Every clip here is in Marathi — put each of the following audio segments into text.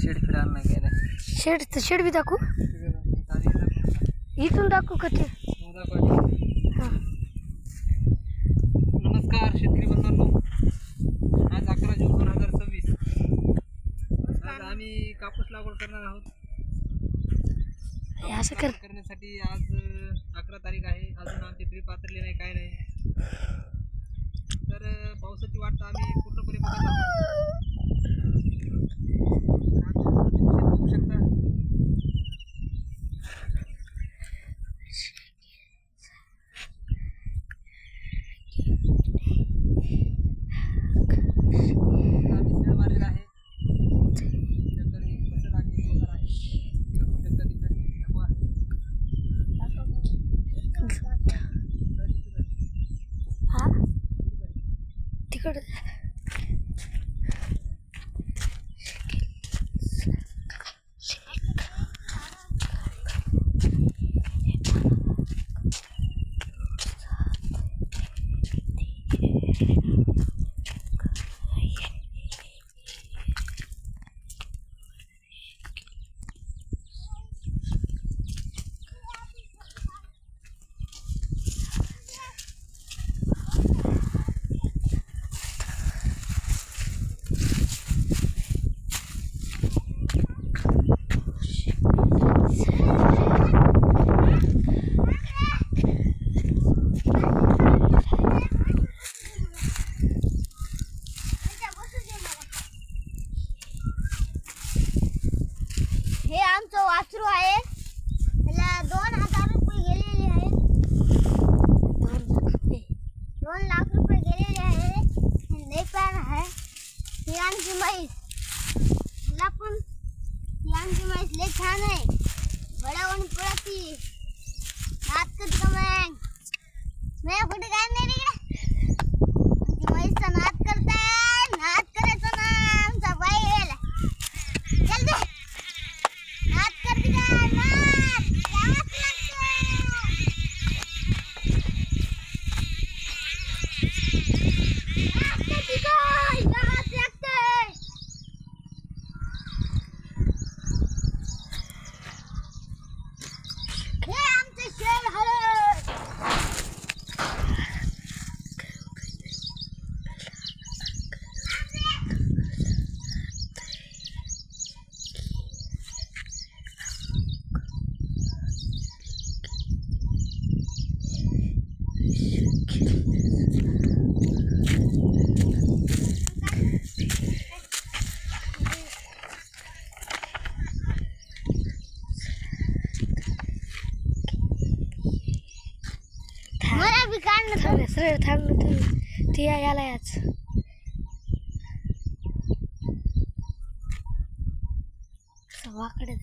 शेड फिरायला नाही गेला. शेड बी दाखवू इथून दाखवू का ते? नमस्कार शेतकरी बंधूंनो, आज 11 जून 2026. आज आम्ही कापूस लागवड करणार आहोत. असं करण्यासाठी आज 11 तारीख आहे. अजून आमची ट्रिप पात्रली नाही, काय नाही. तर पावसाची वाट आम्ही पूर्णपणे बघत आहोत. बघू शकता आम्ही शेड मारलेला आहे. नंतर एक बसत आम्ही होणार आहे. नंतर तिकडे दाखवा. हा तिकडे हे आमचं वासरू आहे. त्याला 2000 रुपये गेलेले आहेत. 2 लाख रुपये गेलेले आहे. हे लय पॅन आहे. ही आमची म्हैस. ह्याला पण ही आमची म्हैस लय छान आहे. बडावून पळती नात कधी का मग मी कुठे काय नाही रे. आमची म्हैसचा नाद करताय. नाद करायचं ना आमचा बैल. चल दे नाद करते का नाद यावंच लागतं. नाद करते का यावंच लागतं. हे आमचं शेड हळद. मला बी काढणं सरळ थांब ती याला याच वाकडे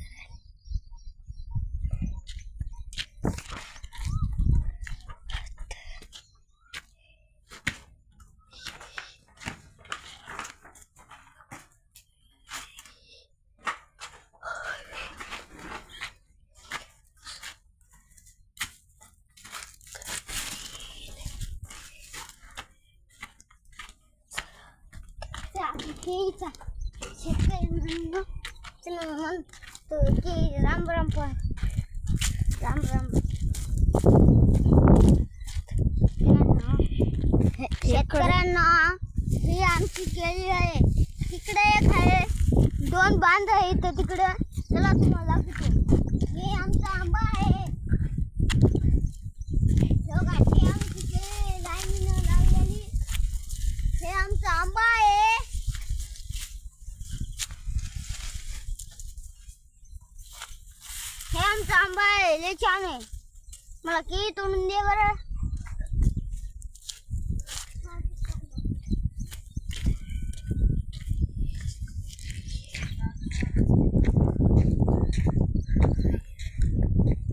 शेतकरी म्हणून चला म्हणतो की राम राम पण राम राम. शेतकऱ्यांना ही आमची केळी आहे. तिकडे एक आहे. 2 बांध आहे इथं तिकडं. चला तुम्हाला दाखवतो. हे आमचा आंबा आहे. ही आमची केळी लाईनीनं लावलेली. हे आमचा आंबा आहे. हे आमचा आंबा आहे. लय छान आहे. मला केळी तोडून दे बरं.